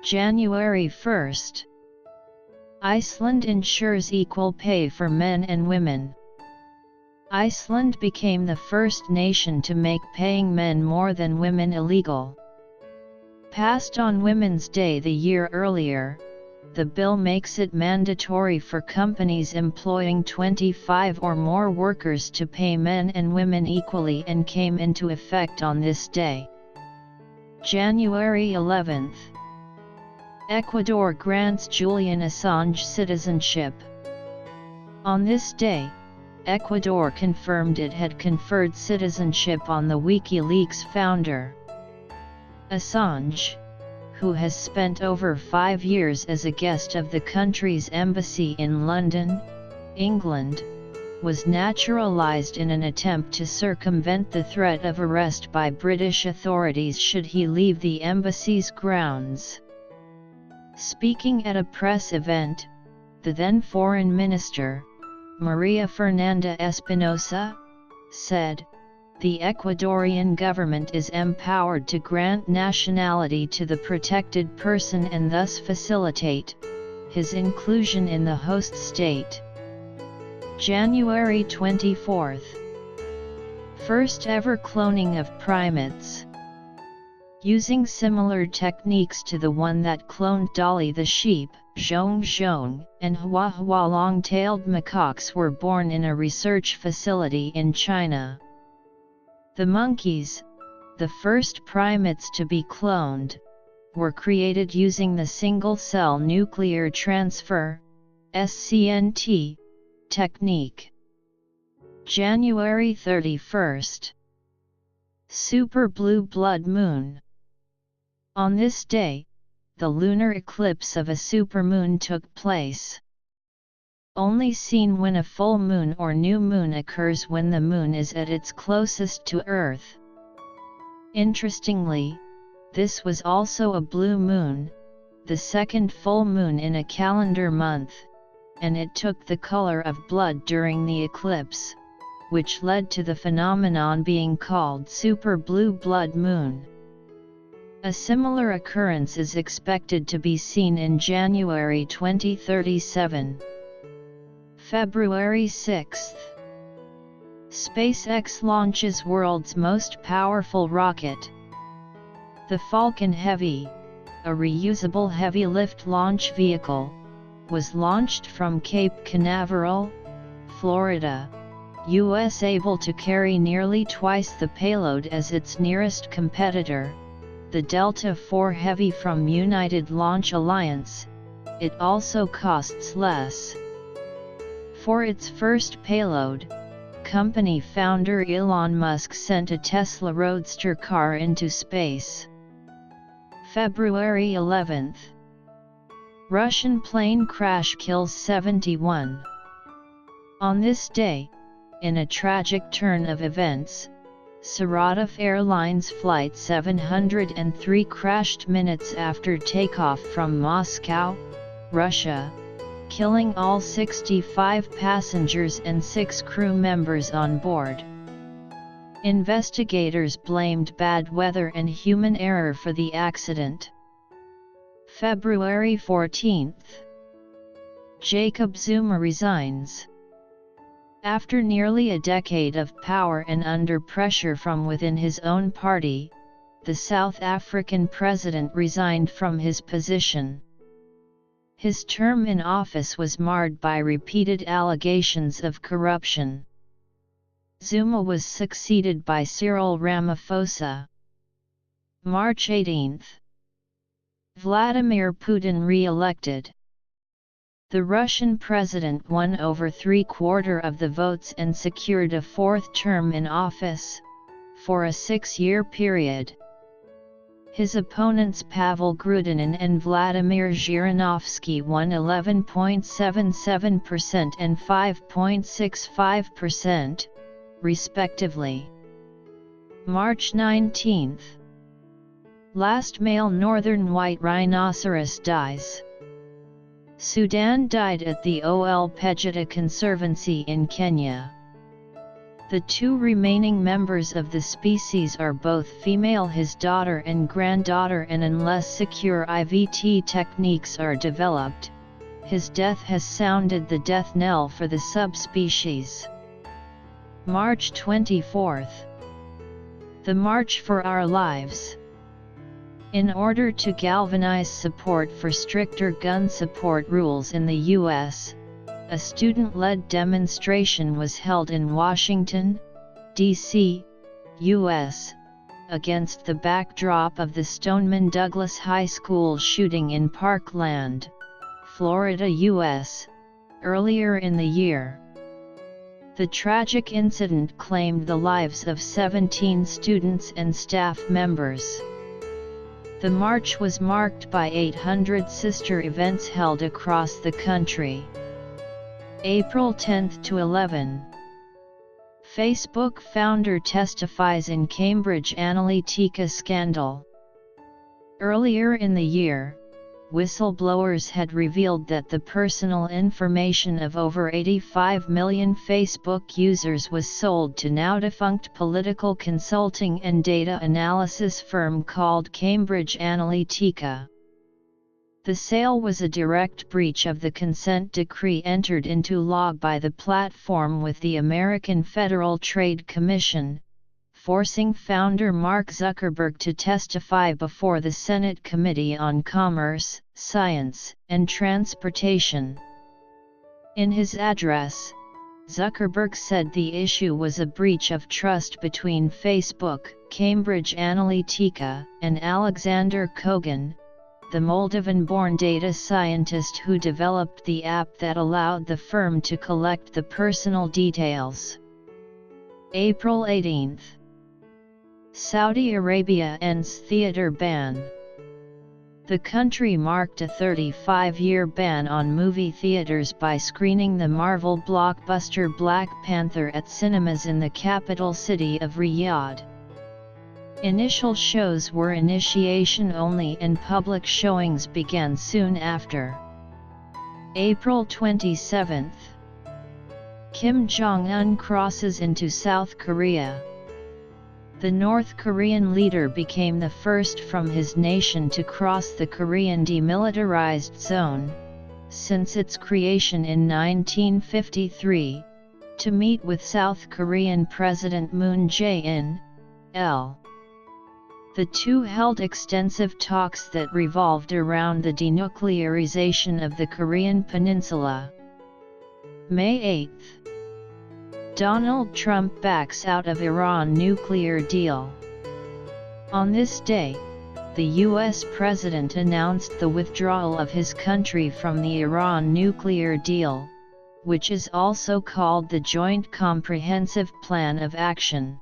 January 1st. Iceland ensures equal pay for men and women. Iceland became the first nation to make paying men more than women illegal. Passed on Women's Day the year earlier, the bill makes it mandatory for companies employing 25 or more workers to pay men and women equally and came into effect on this day. January 11th. Ecuador grants Julian Assange citizenship. On this day, Ecuador confirmed it had conferred citizenship on the WikiLeaks founder. Assange, who has spent over 5 years as a guest of the country's embassy in London, England, was naturalized in an attempt to circumvent the threat of arrest by British authorities should he leave the embassy's grounds. Speaking at a press event, the then Foreign Minister, Maria Fernanda Espinosa, said, "The Ecuadorian government is empowered to grant nationality to the protected person and thus facilitate his inclusion in the host state." January 24th. First ever cloning of primates. Using similar techniques to the one that cloned Dolly the sheep, Zhong Zhong and Hua Hua long-tailed macaques were born in a research facility in China. The monkeys, the first primates to be cloned, were created using the single-cell nuclear transfer (SCNT) technique. January 31st. Super blue blood moon. On this day, the lunar eclipse of a supermoon took place. Only seen when a full moon or new moon occurs when the moon is at its closest to Earth. Interestingly, this was also a blue moon, the second full moon in a calendar month, and it took the color of blood during the eclipse, which led to the phenomenon being called super blue blood moon. A similar occurrence is expected to be seen in January 2037. February 6th. SpaceX launches world's most powerful rocket. The Falcon Heavy, a reusable heavy-lift launch vehicle, was launched from Cape Canaveral, Florida, US, able to carry nearly twice the payload as its nearest competitor, the Delta IV Heavy from United Launch Alliance. It also costs less. For its first payload, company founder Elon Musk sent a Tesla Roadster car into space. February 11th. Russian plane crash kills 71. On this day, in a tragic turn of events, Saratov Airlines Flight 703 crashed minutes after takeoff from Moscow, Russia, killing all 65 passengers and 6 crew members on board. Investigators blamed bad weather and human error for the accident. February 14th. Jacob Zuma resigns. After nearly a decade of power and under pressure from within his own party, the South African president resigned from his position. His term in office was marred by repeated allegations of corruption. Zuma was succeeded by Cyril Ramaphosa. March 18th. Vladimir Putin re-elected. The Russian president won over 3/4 of the votes and secured a 4th term in office, for a 6-year period. His opponents Pavel Grudinin and Vladimir Zhirinovsky won 11.77% and 5.65%, respectively. March 19th. Last male northern white rhinoceros dies. Sudan died at the Ol Pejeta Conservancy in Kenya. The two remaining members of the species are both female, his daughter and granddaughter, and unless secure IVT techniques are developed, his death has sounded the death knell for the subspecies. March 24th. The March for Our Lives. In order to galvanize support for stricter gun support rules in the U.S., a student-led demonstration was held in Washington, D.C., U.S., against the backdrop of the Stoneman Douglas High School shooting in Parkland, Florida, U.S., earlier in the year. The tragic incident claimed the lives of 17 students and staff members. The march was marked by 800 sister events held across the country. April 10 to 11. Facebook founder testifies in Cambridge Analytica scandal. Earlier in the year, whistleblowers had revealed that the personal information of over 85 million Facebook users was sold to now-defunct political consulting and data analysis firm called Cambridge Analytica. The sale was a direct breach of the consent decree entered into law by the platform with the American Federal Trade Commission, forcing founder Mark Zuckerberg to testify before the Senate Committee on Commerce, Science, and Transportation. In his address, Zuckerberg said the issue was a breach of trust between Facebook, Cambridge Analytica, and Alexander Kogan, the Moldovan-born data scientist who developed the app that allowed the firm to collect the personal details. April 18th. Saudi Arabia ends theater ban. The country marked a 35-year ban on movie theaters by screening the Marvel blockbuster Black Panther at cinemas in the capital city of Riyadh. Initial shows were initiation only and public showings began soon after. April 27th. Kim Jong-un crosses into South Korea. The North Korean leader became the first from his nation to cross the Korean demilitarized zone, since its creation in 1953, to meet with South Korean President Moon Jae-in, L. The two held extensive talks that revolved around the denuclearization of the Korean peninsula. May 8. Donald Trump backs out of Iran nuclear deal. On this day, the U.S. president announced the withdrawal of his country from the Iran nuclear deal, which is also called the Joint Comprehensive Plan of Action.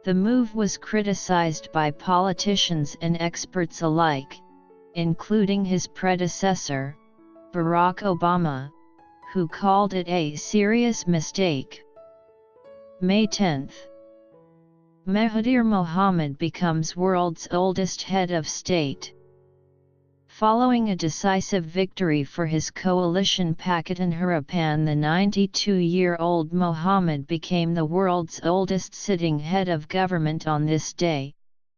The move was criticized by politicians and experts alike, including his predecessor, Barack Obama, who called it a serious mistake. May 10. Mahathir Mohamad becomes world's oldest head of state. Following a decisive victory for his coalition Pakatan Harapan, the 92-year-old Mohamad became the world's oldest sitting head of government on this day,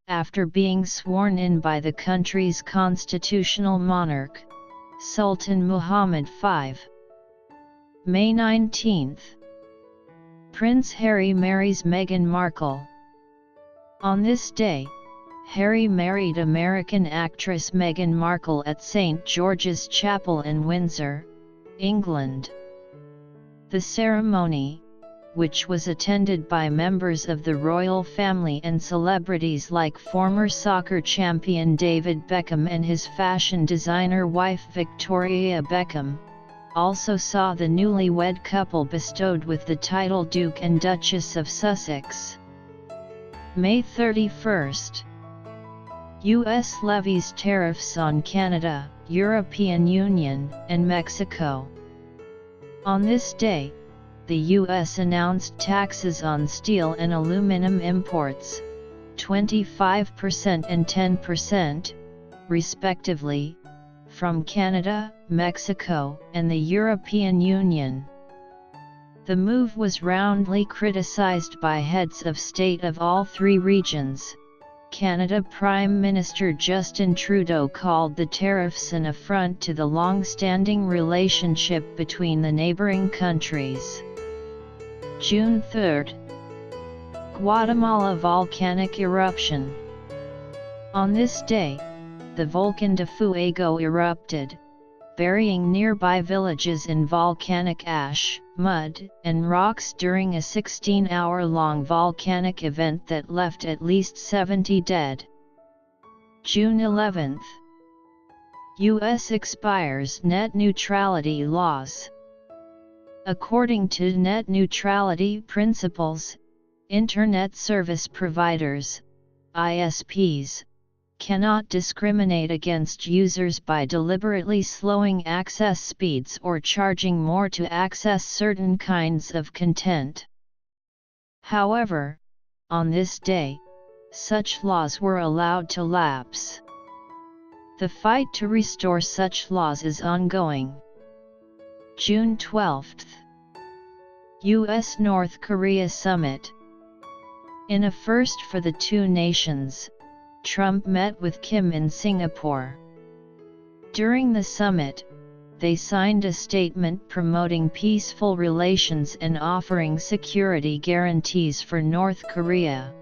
after being sworn in by the country's constitutional monarch, Sultan Muhammad V. May 19. Prince Harry marries Meghan Markle. On this day, Harry married American actress Meghan Markle at St. George's Chapel in Windsor, England. The ceremony, which was attended by members of the royal family and celebrities like former soccer champion David Beckham and his fashion designer wife Victoria Beckham, also saw the newlywed couple bestowed with the title Duke and Duchess of Sussex. May 31st. U.S. levies tariffs on Canada, European Union, and Mexico. On this day, the U.S. announced taxes on steel and aluminum imports, 25% and 10%, respectively, from Canada, Mexico, and the European Union. The move was roundly criticized by heads of state of all three regions. Canada Prime Minister Justin Trudeau called the tariffs an affront to the long-standing relationship between the neighboring countries. June 3. Guatemala volcanic eruption. On this day, the Volcán de Fuego erupted, burying nearby villages in volcanic ash, mud, and rocks during a 16-hour-long volcanic event that left at least 70 dead. June 11. U.S. expires net neutrality laws. According to net neutrality principles, Internet service providers, ISPs, cannot discriminate against users by deliberately slowing access speeds or charging more to access certain kinds of content. However, on this day, such laws were allowed to lapse. The fight to restore such laws is ongoing. June 12. U.S.-North Korea Summit. In a first for the two nations, Trump met with Kim in Singapore. During the summit, they signed a statement promoting peaceful relations and offering security guarantees for North Korea.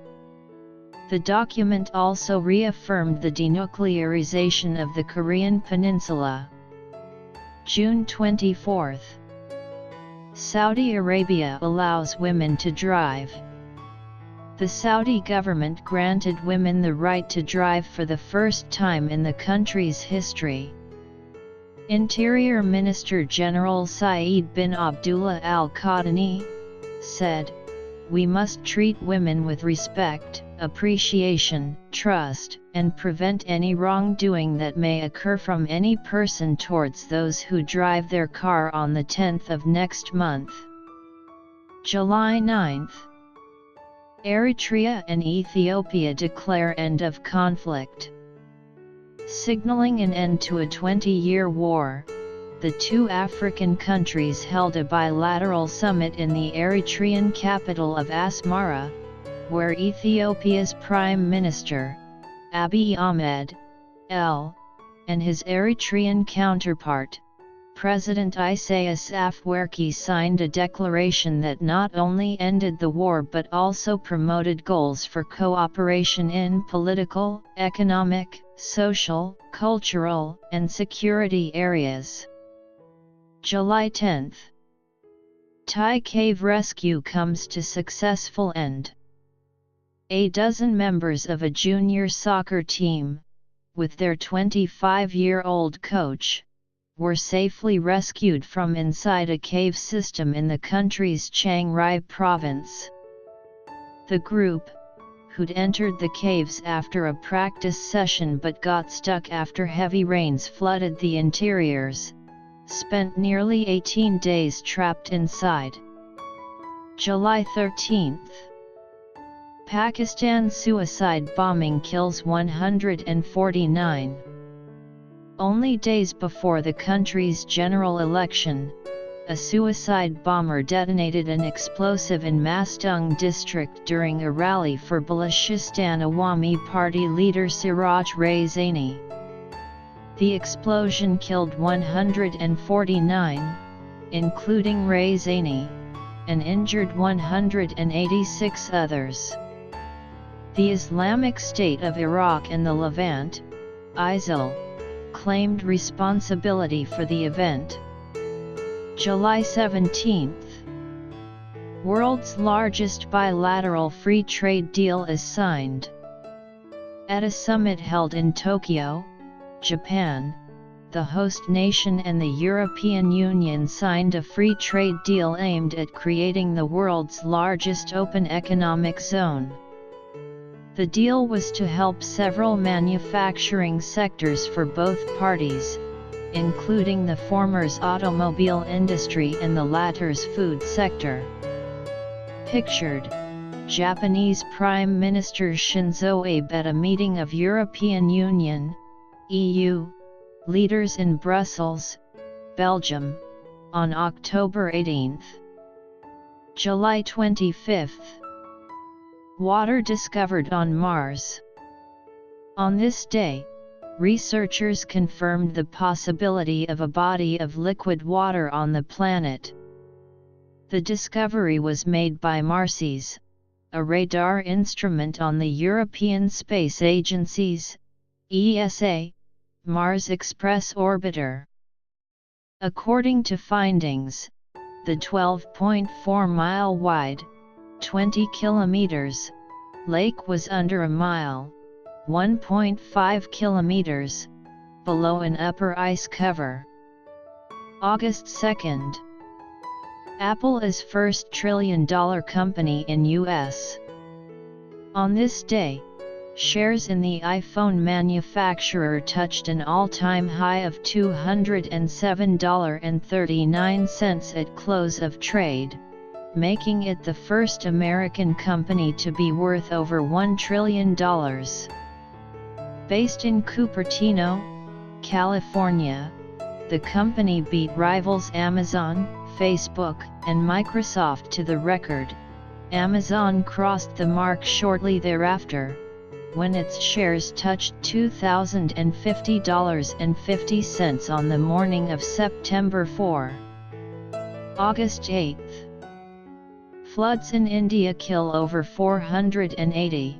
The document also reaffirmed the denuclearization of the Korean Peninsula. June 24. Saudi Arabia allows women to drive. The Saudi government granted women the right to drive for the first time in the country's history. Interior Minister General Saeed bin Abdullah Al Qahtani said, "We must treat women with respect, appreciation, trust, and prevent any wrongdoing that may occur from any person towards those who drive their car on the 10th of next month." July 9. Eritrea and Ethiopia declare end of conflict. Signaling an end to a 20-year war, the two African countries held a bilateral summit in the Eritrean capital of Asmara, where Ethiopia's Prime Minister, Abiy Ahmed, and his Eritrean counterpart, President Isaias Afwerki, signed a declaration that not only ended the war but also promoted goals for cooperation in political, economic, social, cultural, and security areas. July 10. Thai cave rescue comes to successful end. A dozen members of a junior soccer team, with their 25-year-old coach, were safely rescued from inside a cave system in the country's Chiang Rai province. The group, who'd entered the caves after a practice session but got stuck after heavy rains flooded the interiors, spent nearly 18 days trapped inside. July 13. Pakistan suicide bombing kills 149. Only days before the country's general election, a suicide bomber detonated an explosive in Mastung district during a rally for Balochistan Awami Party leader Siraj Raisani. The explosion killed 149, including Raisani, and injured 186 others. The Islamic State of Iraq and the Levant, ISIL, claimed responsibility for the event. July 17. World's largest bilateral free trade deal is signed. At a summit held in Tokyo, Japan, the host nation and the European Union signed a free trade deal aimed at creating the world's largest open economic zone. The deal was to help several manufacturing sectors for both parties, including the former's automobile industry and the latter's food sector. Pictured, Japanese Prime Minister Shinzo Abe at a meeting of European Union, EU, leaders in Brussels, Belgium, on October 18. July 25. Water discovered on Mars. On this day, researchers confirmed the possibility of a body of liquid water on the planet. The discovery was made by MARSES, a radar instrument on the European Space Agency's ESA Mars Express orbiter. According to findings, the 12.4-mile wide, 20 kilometers, lake was under a mile, 1.5 kilometers, below an upper ice cover. August 2nd. Apple is first trillion-dollar company in U.S. On this day, shares in the iPhone manufacturer touched an all-time high of $207.39 at close of trade, making it the first American company to be worth over $1 trillion. Based in Cupertino, California, the company beat rivals Amazon, Facebook, and Microsoft to the record. Amazon crossed the mark shortly thereafter, when its shares touched $2,050.50 on the morning of September 4. August 8. Floods in India kill over 480.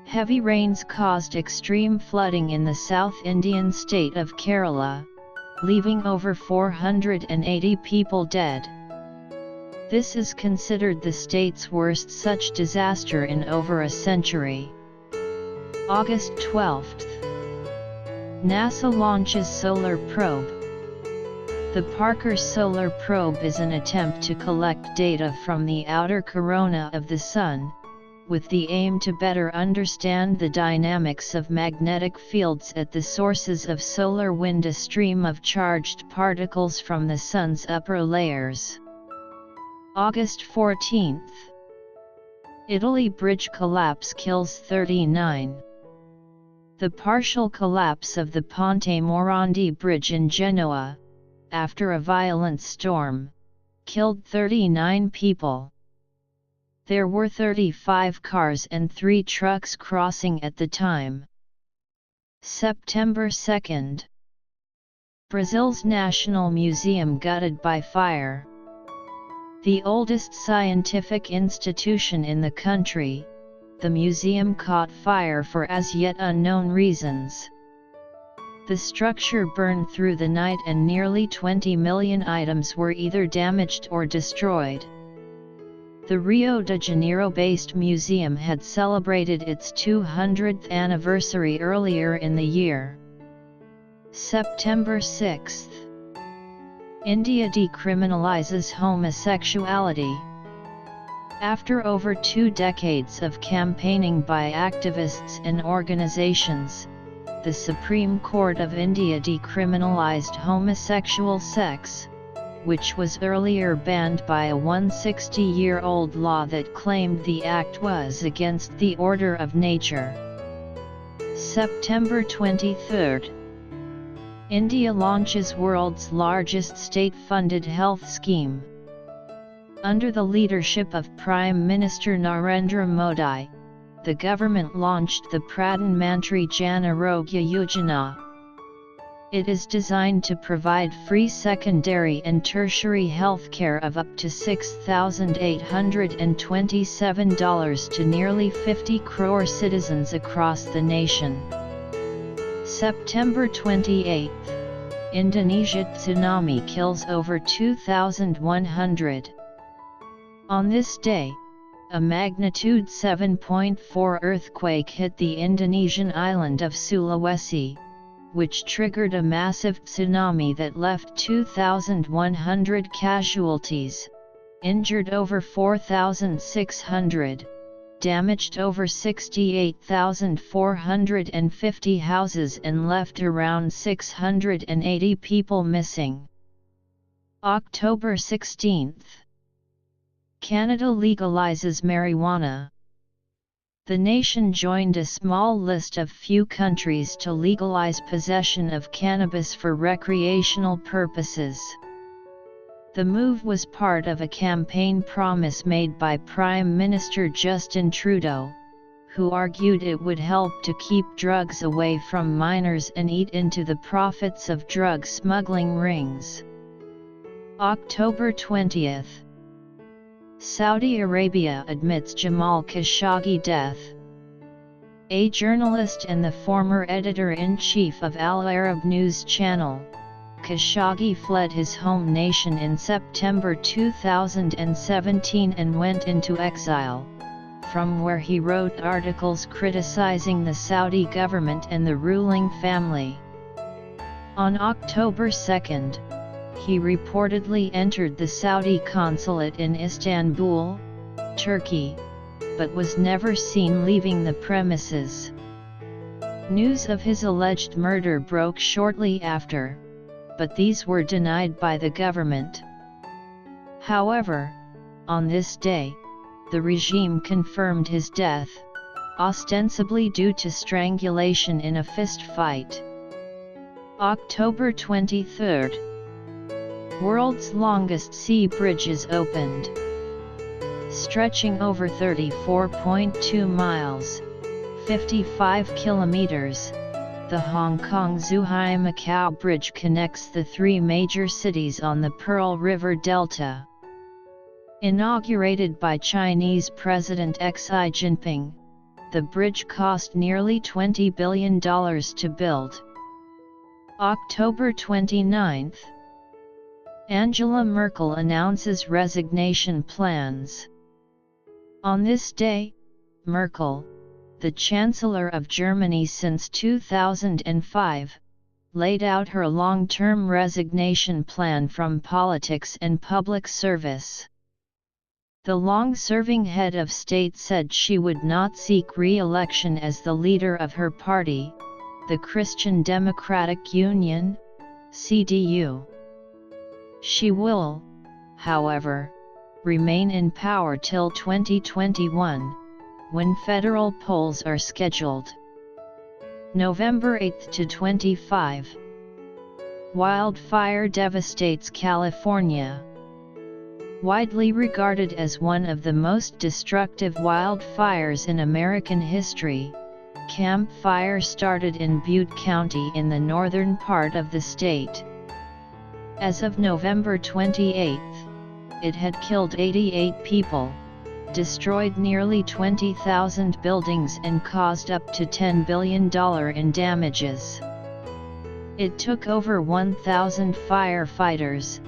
Heavy rains caused extreme flooding in the South Indian state of Kerala, leaving over 480 people dead. This is considered the state's worst such disaster in over a century. August 12. NASA launches solar probe. The Parker Solar Probe is an attempt to collect data from the outer corona of the Sun, with the aim to better understand the dynamics of magnetic fields at the sources of solar wind, a stream of charged particles from the Sun's upper layers. August 14. Italy bridge collapse kills 39. The partial collapse of the Ponte Morandi Bridge in Genoa, after a violent storm, killed 39 people. There were 35 cars and 3 trucks crossing at the time. September 2. Brazil's National Museum gutted by fire. The oldest scientific institution in the country, the museum caught fire for as yet unknown reasons. The structure burned through the night and nearly 20 million items were either damaged or destroyed. The Rio de Janeiro-based museum had celebrated its 200th anniversary earlier in the year. September 6. India decriminalizes homosexuality. After over 2 decades of campaigning by activists and organizations, the Supreme Court of India decriminalized homosexual sex, which was earlier banned by a 160-year-old law that claimed the act was against the order of nature. September 23. India launches world's largest state-funded health scheme. Under the leadership of Prime Minister Narendra Modi, the government launched the Pradhan Mantri Jan Arogya Yojana. It is designed to provide free secondary and tertiary health care of up to $6,827 to nearly 50 crore citizens across the nation. September 28. Indonesia tsunami kills over 2,100. On this day, a magnitude 7.4 earthquake hit the Indonesian island of Sulawesi, which triggered a massive tsunami that left 2,100 casualties, injured over 4,600, damaged over 68,450 houses and left around 680 people missing. October 16. Canada legalizes marijuana. The nation joined a small list of few countries to legalize possession of cannabis for recreational purposes. The move was part of a campaign promise made by Prime Minister Justin Trudeau, who argued it would help to keep drugs away from minors and eat into the profits of drug smuggling rings. October 20. Saudi Arabia admits Jamal Khashoggi death. A journalist and the former editor-in-chief of Al Arab News Channel, Khashoggi fled his home nation in September 2017 and went into exile, from where he wrote articles criticizing the Saudi government and the ruling family. On October 2, he reportedly entered the Saudi consulate in Istanbul, Turkey, but was never seen leaving the premises. News of his alleged murder broke shortly after, but these were denied by the government. However, on this day, the regime confirmed his death, ostensibly due to strangulation in a fist fight. October 23. World's longest sea bridge is opened. Stretching over 34.2 miles, 55 kilometers, the Hong Kong-Zhuhai-Macau Bridge connects the three major cities on the Pearl River Delta. Inaugurated by Chinese President Xi Jinping, the bridge cost nearly $20 billion to build. October 29. Angela Merkel announces resignation plans. On this day, Merkel, the Chancellor of Germany since 2005, laid out her long-term resignation plan from politics and public service. The long-serving head of state said she would not seek re-election as the leader of her party, the Christian Democratic Union, CDU. She will, however, remain in power till 2021, when federal polls are scheduled. November 8 to 25. Wildfire devastates California. Widely regarded as one of the most destructive wildfires in American history, Camp Fire started in Butte County in the northern part of the state. As of November 28, it had killed 88 people, destroyed nearly 20,000 buildings and caused up to $10 billion in damages. It took over 1,000 firefighters,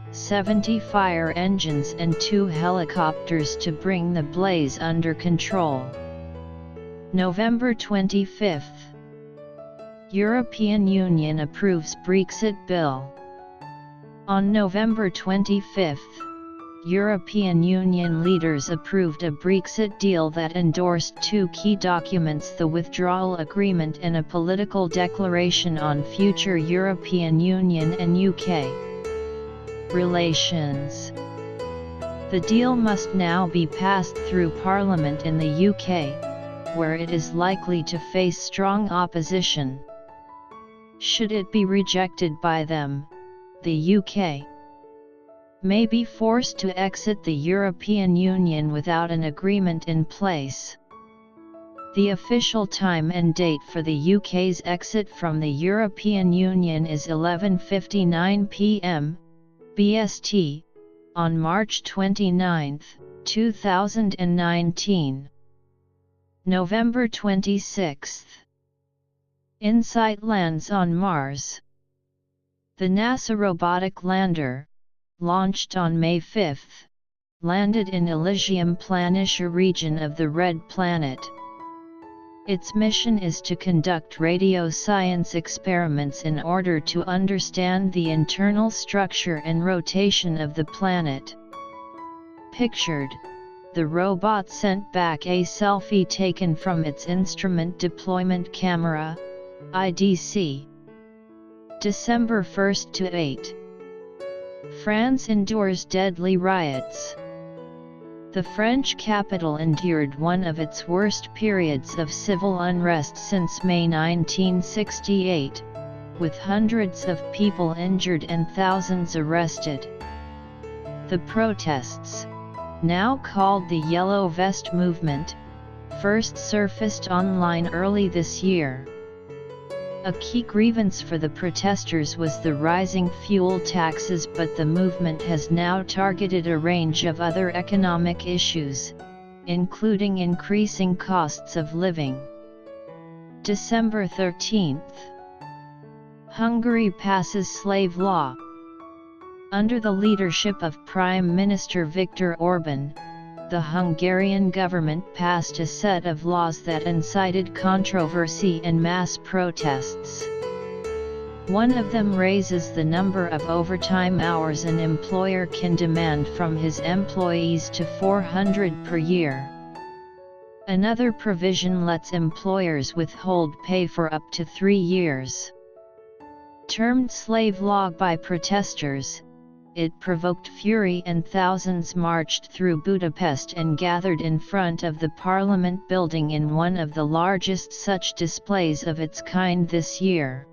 70 fire engines and 2 helicopters to bring the blaze under control. November 25. European Union approves Brexit bill. On November 25, European Union leaders approved a Brexit deal that endorsed 2 key documents: the withdrawal agreement and a political declaration on future European Union and UK relations. The deal must now be passed through Parliament in the UK, where it is likely to face strong opposition. Should it be rejected by them, the UK may be forced to exit the European Union without an agreement in place. The official time and date for the UK's exit from the European Union is 11:59 p.m. BST, on March 29, 2019. November 26. InSight lands on Mars. The NASA robotic lander, launched on May 5, landed in Elysium Planitia region of the Red Planet. Its mission is to conduct radio science experiments in order to understand the internal structure and rotation of the planet. Pictured, the robot sent back a selfie taken from its Instrument Deployment Camera, IDC. December 1 to 8. France endures deadly riots. The French capital endured one of its worst periods of civil unrest since May 1968, with hundreds of people injured and thousands arrested. The protests, now called the Yellow Vest Movement, first surfaced online early this year. A key grievance for the protesters was the rising fuel taxes, but the movement has now targeted a range of other economic issues, including increasing costs of living. December 13. Hungary passes slave law. Under the leadership of Prime Minister Viktor Orbán, the Hungarian government passed a set of laws that incited controversy and mass protests. One of them raises the number of overtime hours an employer can demand from his employees to 400 per year. Another provision lets employers withhold pay for up to 3 years. Termed slave law by protesters, it provoked fury and thousands marched through Budapest and gathered in front of the Parliament building in one of the largest such displays of its kind this year.